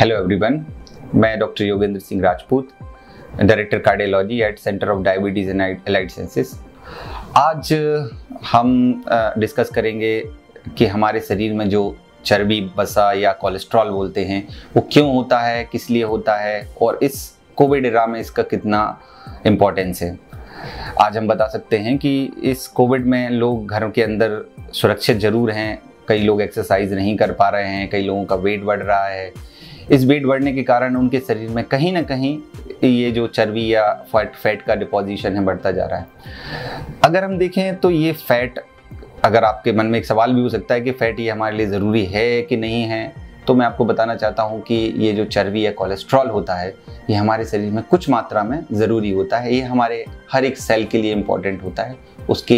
Hello everyone, मैं doctor Yogendra Singh Rajput, director cardiology at centre of diabetes and allied sciences. आज हम discuss करेंगे कि हमारे शरीर में जो चर्बी, वसा या कोलेस्ट्रॉल बोलते हैं वो क्यों होता है, किस लिए होता है और इस कोविड एरा में इसका कितना इम्पोर्टेंस है। आज हम बता सकते हैं कि इस कोविड में लोग घरों के अंदर सुरक्षित ज़रूर हैं, कई लोग एक्सरसाइज नहीं कर पा रहे हैं, कई लोगों का वेट बढ़ रहा है। इस वेट बढ़ने के कारण उनके शरीर में कहीं ना कहीं ये जो चर्बी या फैट का डिपोजिशन है बढ़ता जा रहा है। अगर हम देखें तो ये फैट, अगर आपके मन में एक सवाल भी हो सकता है कि फैट ये हमारे लिए ज़रूरी है कि नहीं है, तो मैं आपको बताना चाहता हूँ कि ये जो चर्बी या कोलेस्ट्रॉल होता है ये हमारे शरीर में कुछ मात्रा में ज़रूरी होता है। ये हमारे हर एक सेल के लिए इम्पॉर्टेंट होता है, उसके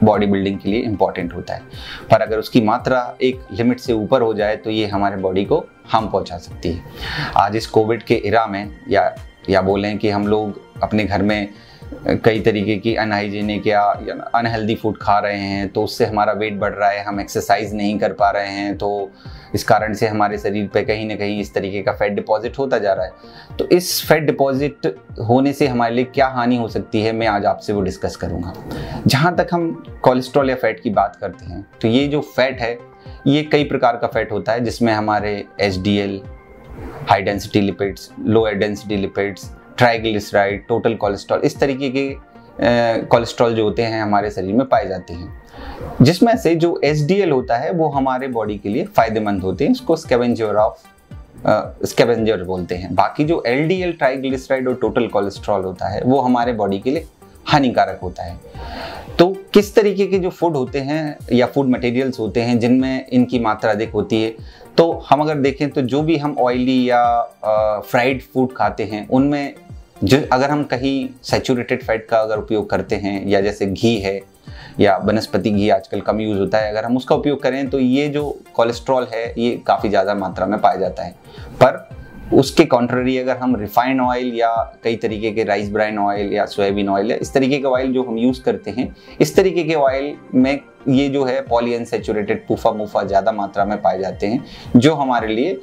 बॉडी बिल्डिंग के लिए इम्पॉर्टेंट होता है। पर अगर उसकी मात्रा एक लिमिट से ऊपर हो जाए तो ये हमारे बॉडी को हार्म पहुंचा सकती है। आज इस कोविड के एरा में या बोलें कि हम लोग अपने घर में कई तरीके की अनहाइजीनिक या अनहेल्दी फूड खा रहे हैं, तो उससे हमारा वेट बढ़ रहा है, हम एक्सरसाइज नहीं कर पा रहे हैं, तो इस कारण से हमारे शरीर पे कहीं ना कहीं इस तरीके का फैट डिपॉजिट होता जा रहा है। तो इस फैट डिपॉजिट होने से हमारे लिए क्या हानि हो सकती है, मैं आज आपसे वो डिस्कस करूँगा। जहाँ तक हम कोलेस्ट्रॉल या फैट की बात करते हैं तो ये जो फैट है ये कई प्रकार का फैट होता है, जिसमें हमारे HDL, high density lipids, low density lipids, triglyceride, total cholesterol, इस तरीके के कोलेस्ट्रॉल जो होते हैं हमारे शरीर में पाए जाते हैं। जिसमें से जो HDL होता है वो हमारे बॉडी के लिए फायदेमंद होते हैं, इसको स्कैवेंजर बोलते हैं। बाकी जो LDL, ट्राइग्लिसराइड और टोटल कोलेस्ट्रॉल होता है वो हमारे बॉडी के लिए हानिकारक होता है। तो किस तरीके के जो फूड होते हैं या फूड मटेरियल्स होते हैं जिनमें इनकी मात्रा अधिक होती है, तो हम अगर देखें तो जो भी हम ऑयली या फ्राइड फूड खाते हैं उनमें जो अगर हम कहीं सैचुरेटेड फैट का अगर उपयोग करते हैं, या जैसे घी है या वनस्पति घी आजकल कम यूज़ होता है, अगर हम उसका उपयोग करें तो ये जो कोलेस्ट्रॉल है ये काफ़ी ज़्यादा मात्रा में पाया जाता है। पर उसके कॉन्ट्ररी अगर हम रिफाइंड ऑयल या कई तरीके के राइस ब्राइन ऑयल या सोयाबीन ऑयल या इस तरीके के ऑयल जो हम यूज़ करते हैं, इस तरीके के ऑयल में ये जो है पॉलीअनसैचुरेटेड पूफा ज़्यादा मात्रा में पाए जाते हैं, जो हमारे लिए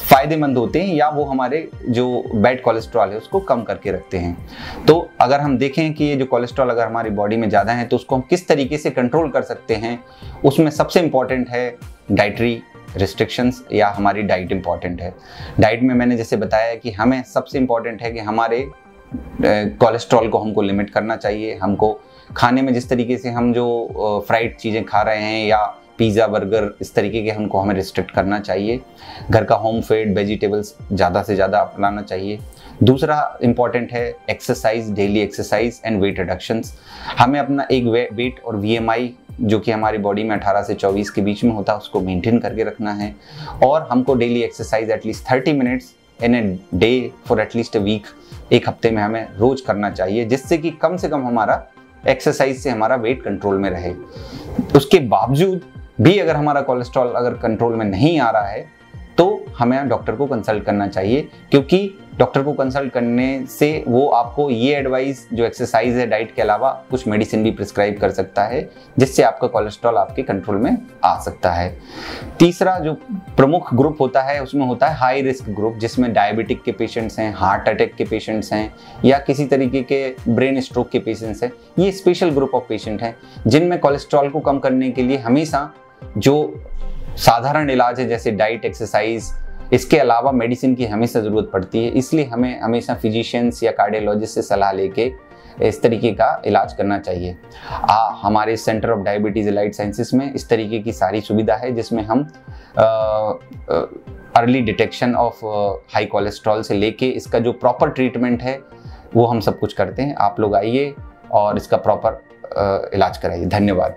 फ़ायदेमंद होते हैं या वो हमारे जो बैड कोलेस्ट्रॉल है उसको कम करके रखते हैं। तो अगर हम देखें कि ये जो कोलेस्ट्रॉल अगर हमारी बॉडी में ज़्यादा है तो उसको हम किस तरीके से कंट्रोल कर सकते हैं, उसमें सबसे इम्पॉर्टेंट है डाइटरी रिस्ट्रिक्शंस या हमारी डाइट इम्पॉर्टेंट है। डाइट में मैंने जैसे बताया कि हमें सबसे इम्पॉर्टेंट है कि हमारे कोलेस्ट्रॉल को हमको लिमिट करना चाहिए। हमको खाने में जिस तरीके से हम जो फ्राइड चीज़ें खा रहे हैं या पिज़्ज़ा, बर्गर, इस तरीके के हमें रिस्ट्रिक्ट करना चाहिए। घर का होम फेड वेजिटेबल्स ज़्यादा से ज़्यादा अपनाना चाहिए। दूसरा इम्पॉर्टेंट है exercise, daily exercise and weight reductions. हमें अपना एक वेट और VMI जो कि हमारी बॉडी में 18 से 24 के बीच में होता है उसको मेंटेन करके रखना है। और हमको daily exercise at least 30 minutes in a day for at least a week, एक हफ्ते में हमें रोज करना चाहिए, जिससे कि कम से कम हमारा एक्सरसाइज से हमारा वेट कंट्रोल में रहे। उसके बावजूद भी अगर हमारा कोलेस्ट्रॉल अगर कंट्रोल में नहीं आ रहा है तो हमें डॉक्टर को कंसल्ट करना चाहिए, क्योंकि डॉक्टर को कंसल्ट करने से वो आपको ये एडवाइस जो एक्सरसाइज है, डाइट के अलावा कुछ मेडिसिन भी प्रिस्क्राइब कर सकता है, जिससे आपका कोलेस्ट्रॉल आपके कंट्रोल में आ सकता है। तीसरा जो प्रमुख ग्रुप होता है उसमें होता है हाई रिस्क ग्रुप, जिसमें डायबिटिक के पेशेंट्स हैं, हार्ट अटैक के पेशेंट्स हैं या किसी तरीके के ब्रेन स्ट्रोक के पेशेंट्स हैं। ये स्पेशल ग्रुप ऑफ पेशेंट हैं जिनमें कोलेस्ट्रॉल को कम करने के लिए हमेशा जो साधारण इलाज है जैसे डाइट, एक्सरसाइज, इसके अलावा मेडिसिन की हमेशा ज़रूरत पड़ती है। इसलिए हमें हमेशा फिजिशियंस या कार्डियोलॉजिस्ट से सलाह लेके इस तरीके का इलाज करना चाहिए। हमारे centre of diabetes allied sciences में इस तरीके की सारी सुविधा है, जिसमें हम early detection of high cholesterol से लेके इसका जो प्रॉपर ट्रीटमेंट है वो हम सब कुछ करते हैं। आप लोग आइए और इसका प्रॉपर इलाज कराइए। धन्यवाद।